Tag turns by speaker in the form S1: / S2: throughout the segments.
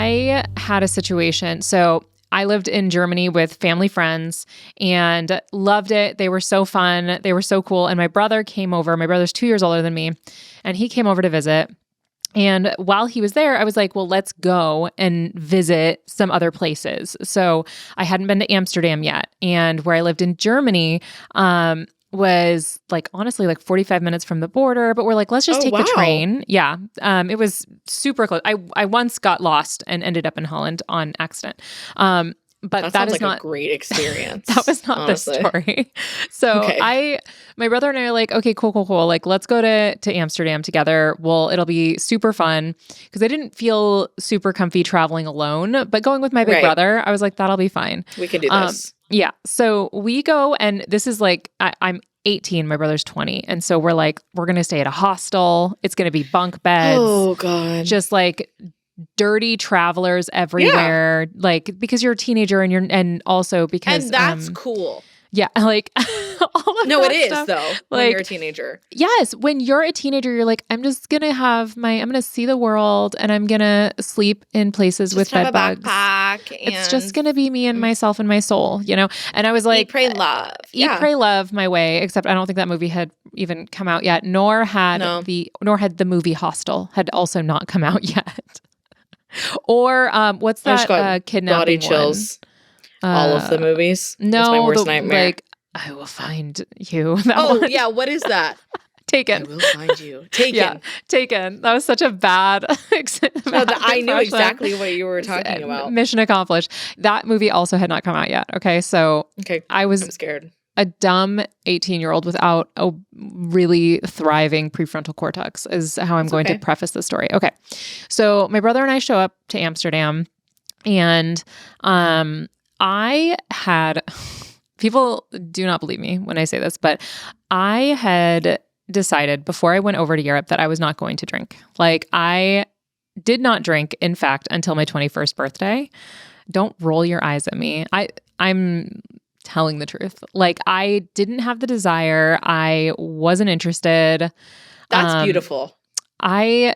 S1: I had a situation. So I lived in Germany with family friends and loved it. They were so fun. They were so cool. And my brother came over. My brother's 2 years older than me. And he came over to visit. And while he was there, I was like, well, let's go and visit some other places. So I hadn't been to Amsterdam yet. And where I lived in Germany, was like, honestly, like 45 minutes from the border, but we're like, let's just take the train. Yeah. It was super close. I once got lost and ended up in Holland on accident. But that is
S2: like
S1: not
S2: a great experience.
S1: That was not honestly. The story. So my brother and I are like, okay, cool. Like, let's go to Amsterdam together. Well, it'll be super fun because I didn't feel super comfy traveling alone, but going with my big brother, I was like, that'll be fine.
S2: We can do this.
S1: Yeah. So we go, and this is like, I'm 18, my brother's 20. And so we're like, we're going to stay at a hostel. It's going to be bunk beds.
S2: Oh, God.
S1: Just like dirty travelers everywhere. Yeah. Like, because you're a teenager and also because.
S2: And that's cool.
S1: Yeah. Like, all of
S2: no,
S1: that
S2: it is
S1: stuff.
S2: though.
S1: Like,
S2: when you're a teenager.
S1: Yes. When you're a teenager, you're like, I'm just going to I'm going to see the world and I'm going to sleep in places with bed bugs. It's just going to be me and myself and my soul, you know? And I was like,
S2: eat, pray, love.
S1: Pray, love my way, except I don't think that movie had even come out yet, nor had the movie Hostel had also not come out yet. Or what's that kidnapping
S2: body chills. All of the movies.
S1: No,
S2: that's my worst nightmare.
S1: Like, I will find you.
S2: Yeah. What is that?
S1: Taken.
S2: I will find you. Taken.
S1: Yeah, Taken. That was such a bad.
S2: I knew exactly what you were talking about.
S1: Mission accomplished. That movie also had not come out yet. Okay, so I'm
S2: scared.
S1: A dumb 18-year-old without a really thriving prefrontal cortex is how I'm going to preface the story. Okay, so my brother and I show up to Amsterdam, and I had, people do not believe me when I say this, but I had decided before I went over to Europe that I was not going to drink. Like, I did not drink, in fact, until my 21st birthday. Don't roll your eyes at me. I'm telling the truth. Like, I didn't have the desire. I wasn't interested.
S2: That's beautiful.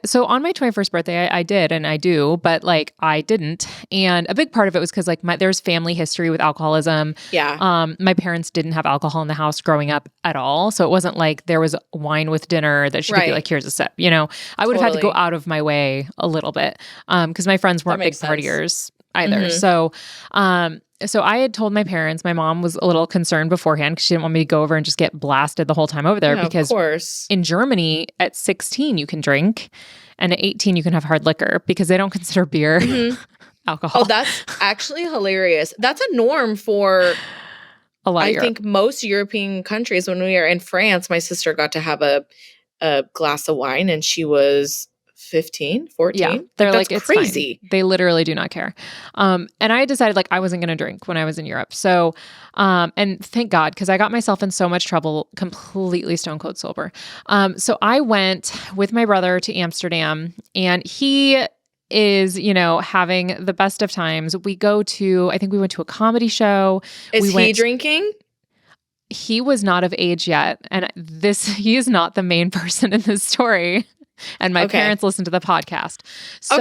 S1: So on my 21st birthday, I did, and I do, but like I didn't. And a big part of it was because like there's family history with alcoholism.
S2: Yeah.
S1: My parents didn't have alcohol in the house growing up at all. So it wasn't like there was wine with dinner that she could be like, here's a sip, you know? I would have had to go out of my way a little bit because my friends weren't big partiers either. Mm-hmm. So I had told my parents, my mom was a little concerned beforehand because she didn't want me to go over and just get blasted the whole time over there because
S2: of course.
S1: In Germany at 16 you can drink and at 18 you can have hard liquor because they don't consider beer alcohol.
S2: Oh, that's actually hilarious. That's a norm for
S1: a lot of Europe.
S2: I think most European countries. When we were in France, my sister got to have a glass of wine and she was 15, 14.
S1: Yeah, they're like
S2: it's crazy.
S1: Fine. They literally do not care. And I decided like I wasn't going to drink when I was in Europe. So, and thank God, because I got myself in so much trouble completely stone cold sober. So I went with my brother to Amsterdam and he is, you know, having the best of times. I think we went to a comedy show.
S2: Is he drinking?
S1: He was not of age yet. And he is not the main person in this story. And my parents listened to the podcast. So,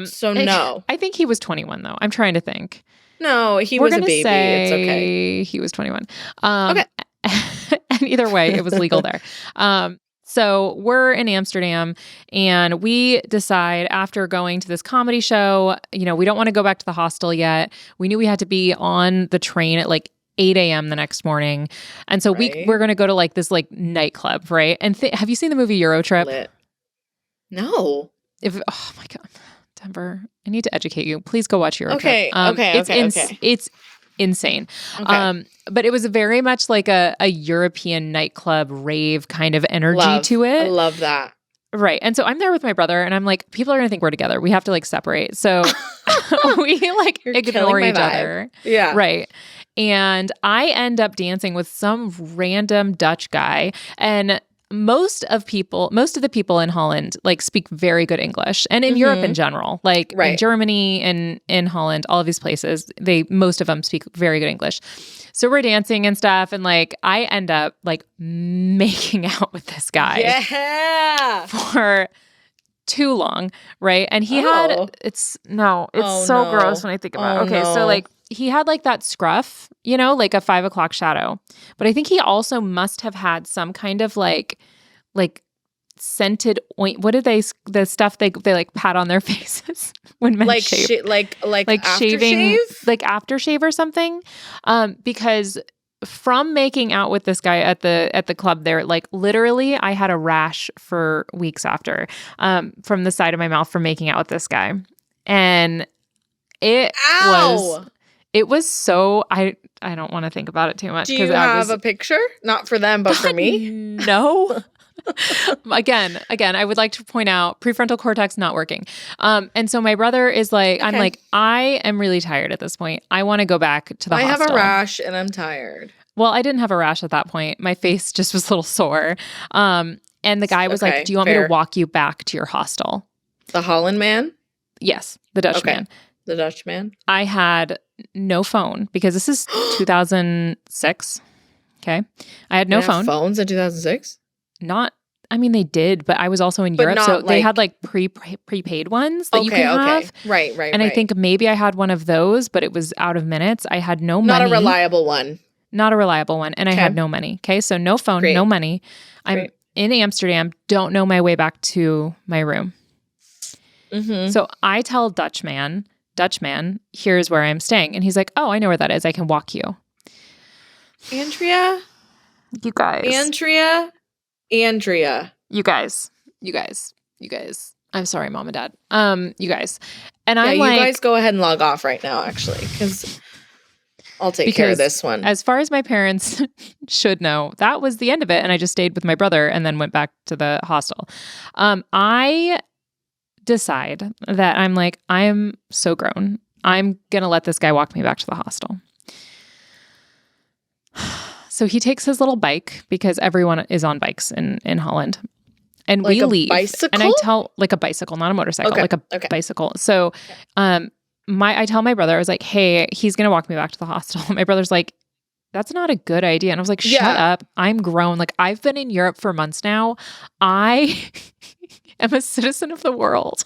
S2: so no.
S1: I think he was 21 though. I'm trying to think.
S2: No, he was a baby. It's okay.
S1: He was 21. And either way, it was legal there. So we're in Amsterdam and we decide after going to this comedy show, you know, we don't want to go back to the hostel yet. We knew we had to be on the train at like 8 a.m. the next morning. And so we're going to go to like this like nightclub, right? And have you seen the movie Eurotrip?
S2: No.
S1: Oh my God, Denver, I need to educate you. Please go watch Eurotrip.
S2: Okay.
S1: It's insane.
S2: Okay.
S1: But it was very much like a European nightclub rave kind of energy to it.
S2: I love that.
S1: Right. And so I'm there with my brother and I'm like, people are going to think we're together. We have to like separate. So we like ignore each other.
S2: Yeah.
S1: Right. And I end up dancing with some random Dutch guy. And most of the people in Holland like speak very good English, and in Europe in general, like in Germany and in Holland, all of these places, most of them speak very good English. So we're dancing and stuff, and like I end up like making out with this guy for too long, right? And he had, it's so gross when I think about it. Okay, so like he had like that scruff, you know, like a 5 o'clock shadow. But I think he also must have had some kind of like scented oint. What did the stuff they like pat on their faces when men shave?
S2: Like
S1: shaving, like aftershave or something. Because from making out with this guy at the club there, like literally I had a rash for weeks after, from the side of my mouth from making out with this guy. And it was so, I don't want to think about it too much.
S2: Do you have a picture? Not for them, but for me?
S1: No. Again, I would like to point out prefrontal cortex not working. And so my brother is like, okay. I'm like, I am really tired at this point. I want to go back to the hostel.
S2: I have a rash and I'm tired.
S1: Well, I didn't have a rash at that point. My face just was a little sore. And the guy was like, do you want me to walk you back to your hostel?
S2: The Holland man?
S1: Yes, the Dutch man.
S2: The Dutch man.
S1: I had no phone because this is 2006. Okay. I had no phone.
S2: Phones in 2006?
S1: I mean, they did, but I was also in Europe, so they had like prepaid ones that you can have.
S2: Right.
S1: And I think maybe I had one of those, but it was out of minutes. I had no money.
S2: Not a reliable one.
S1: And I had no money. Okay, so no phone, no money. I'm in Amsterdam, don't know my way back to my room. Mm-hmm. So I tell Dutchman, here's where I'm staying. And he's like, oh, I know where that is. I can walk you.
S2: Andrea. You guys.
S1: I'm sorry, Mom and Dad. You guys. And I'm like,
S2: you guys go ahead and log off right now, actually, because I'll take care of this one.
S1: As far as my parents should know, that was the end of it. And I just stayed with my brother and then went back to the hostel. I decide that I'm like, I am so grown. I'm going to let this guy walk me back to the hostel. So he takes his little bike because everyone is on bikes in Holland. And
S2: like
S1: we leave.
S2: Bicycle?
S1: And I tell, like a bicycle, not a motorcycle, like a bicycle. So I tell my brother, I was like, hey, he's going to walk me back to the hostel. My brother's like, that's not a good idea. And I was like, shut up. I'm grown. Like, I've been in Europe for months now. I am a citizen of the world.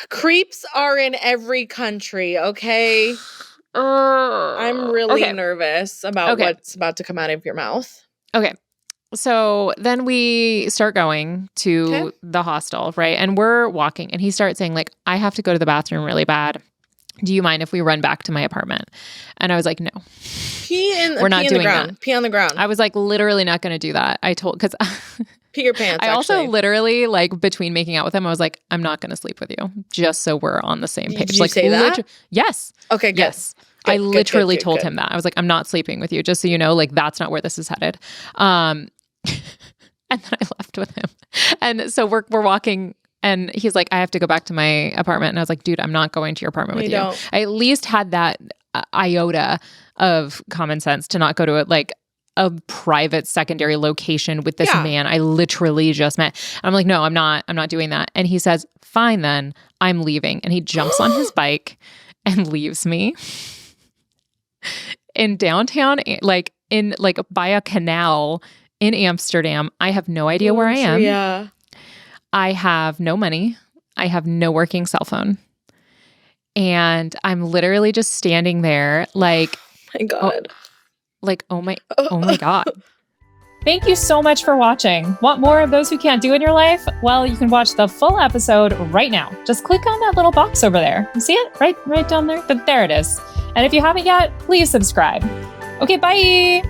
S2: Creeps are in every country, okay? I'm really nervous about what's about to come out of your mouth.
S1: Okay. So then we start going to the hostel, right? And we're walking and he starts saying like, I have to go to the bathroom really bad. Do you mind if we run back to my apartment? And I was like, no. We're not doing that.
S2: Pee on the ground.
S1: I was like literally not going to do that. Because
S2: pee your pants.
S1: I also literally like between making out with him, I was like, I'm not going to sleep with you just so we're on the same page.
S2: Did you say that?
S1: Yes.
S2: Okay, good.
S1: Yes. I literally told him that. I was like, I'm not sleeping with you, just so you know, like that's not where this is headed. And then I left with him. And so we're walking and he's like, I have to go back to my apartment. And I was like, dude, I'm not going to your apartment with you. I at least had that iota of common sense to not go to like a private secondary location with this man I literally just met. And I'm like, no, I'm not doing that. And he says, fine, then I'm leaving. And he jumps on his bike and leaves me in downtown, like by a canal in Amsterdam. I have no idea where I am.
S2: Yeah.
S1: I have no money. I have no working cell phone. And I'm literally just standing there like,
S2: my God.
S1: Oh my God. Thank you so much for watching. Want more of Those Who Can't Do in your life? Well, you can watch the full episode right now. Just click on that little box over there. You see it? Right down there? There it is. And if you haven't yet, please subscribe. Okay, bye.